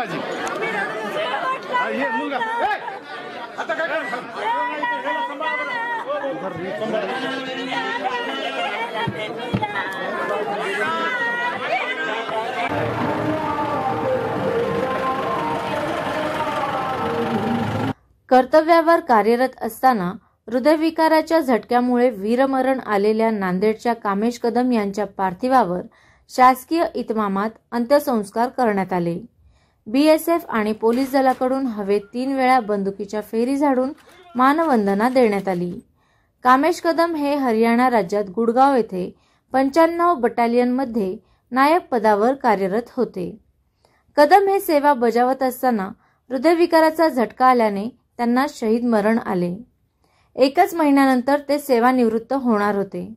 पिताजी हे मुलगा आता काय कर्तव्यावर कार्यरत असताना हृदयविकाराच्या झटक्यामुळे वीरमरण आलेल्या नांदेडच्या कामेश कदम यांच्या पार्थिवावर शासकीय इतमामात अंत्यसंस्कार करण्यात आले। बीएसएफ आणि पोलीस दलाकडून हवेत 3 वेळा बंदुकीच्या फेरी झाडून मानवंदना देण्यात आली। कामेश कदम हे हरियाणा राज्यात गुडगाव येथे 95 बटालियनमध्ये नायक पदावर कार्यरत होते। कदम हे सेवा बजावत असताना हृदयविकाराचा झटका आल्याने त्यांना शहीद मरण आले। एकच महिन्यानंतर ते सेवानिवृत्त होणार होते।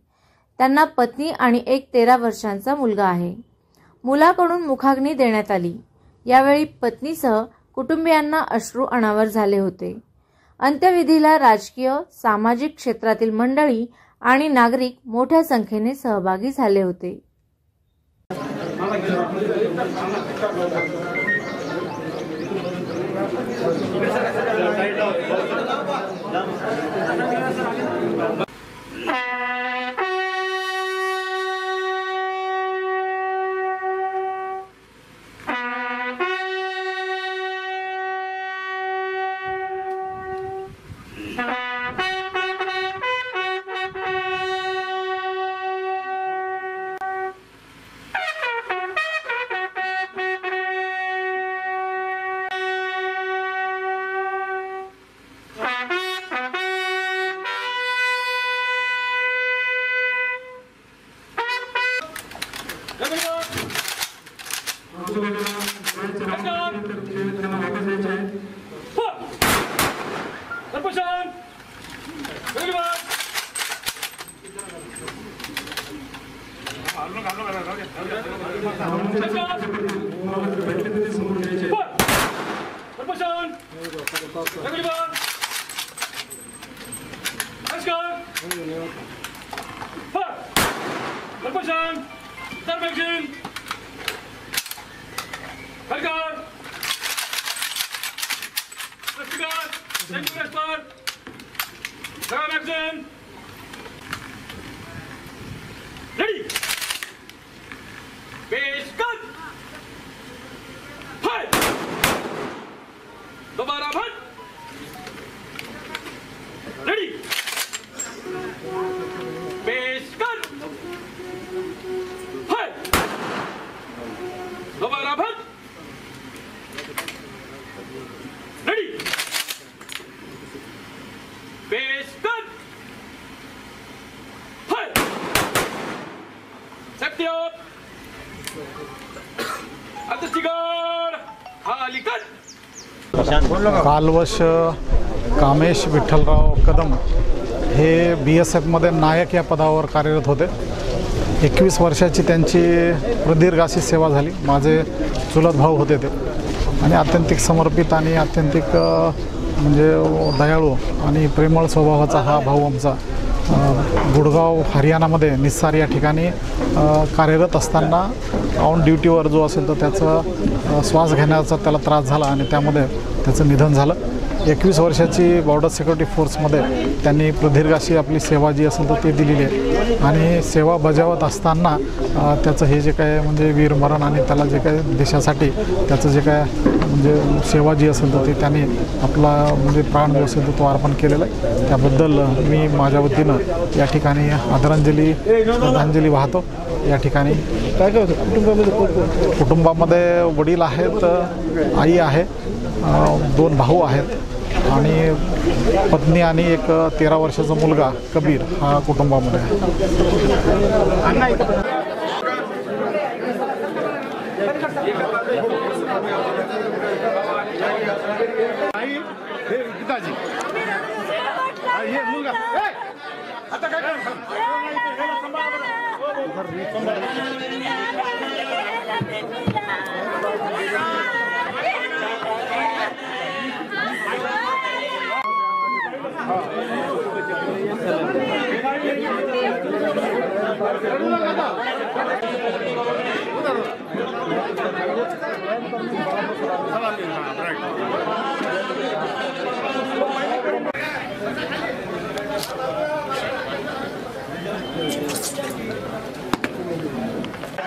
त्यांना पत्नी आणि एक 13 वर्षांचा मुलगा आहे। मुलाकडून मुखाग्नी देण्यात आली। यावेळी पत्नीसह कुटुंबियांना अश्रू अनावर झाले होते। अंत्यविधीला राजकीय, सामाजिक क्षेत्रातील मंडळी आणि नागरिक मोठ्या संख्येने सहभागी झाले होते। कालवश कामेश विठ्ठलराव कदम हे BSF मध्ये नायक या पदावर कार्यरत होते। 21 वर्षाची त्यांची प्रदीर्घ अशी सेवा झाली। माझे चुलत भाऊ होते ते आणि अत्यंतिक समर्पित आणि अत्यंतिक म्हणजे दयाळू आणि प्रेमळ स्वभावाचा हा भाऊ आमचा गुडगाव हरियाणामध्ये निस्सार या ठिकाणी कार्यरत असताना ऑन ड्युटीवर जो असेल तर त्याचा श्वास घेण्याचा त्याला त्रास झाला आणि त्यामध्ये त्याचं निधन झालं। 21 वर्षाची बॉर्डर सिक्युरिटी फोर्समध्ये त्यांनी प्रदीर्घ अशी आपली सेवा जी असेल तर ती दिलेली आहे आणि सेवा बजावत असताना त्याचं हे जे काय म्हणजे वीरमरण आणि त्याला जे काय देशासाठी त्याचं जे काय म्हणजे सेवा जी असेल तर ती त्यांनी आपला म्हणजे प्राण जो असेल तर तो अर्पण केलेला आहे। त्याबद्दल मी माझ्या वतीनं या ठिकाणी आदरांजली श्रद्धांजली वाहतो। या ठिकाणी काय काय होतं कुटुंबामध्ये वडील आहेत, आई आहे, 2 भाऊ आहेत आणि पत्नी आणि एक 13 वर्षाचा मुलगा कबीर हा कुटुंबामध्ये आहे। पिताजी हे मुलगा आता काय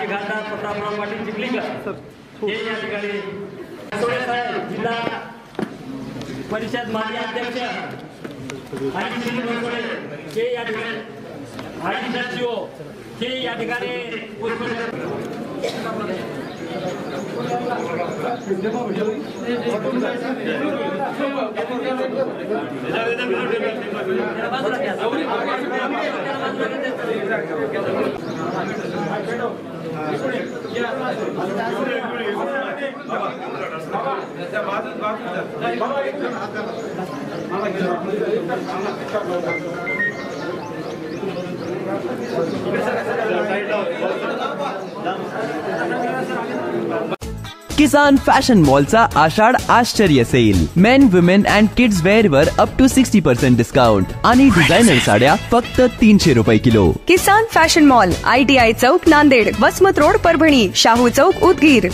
घाटदार प्रतापराव पाटील चिखलीकर हे या ठिकाणी जिल्हा परिषद माजी अध्यक्ष आणि श्री बनसोडे हे या ठिकाणी माजी सचिव हे या ठिकाणी किसान फॅशन मॉलचा आषाढ आश्चर्य sale. Men, women and kids wear वर अप टू 60% डिस्काउंट आणि डिझायनर साड्या फक्त 300 रुपये किलो. किसान फॅशन मॉल, ITI चौक नांदेड, वसमत रोड परभणी, शाहू चौक उदगीर.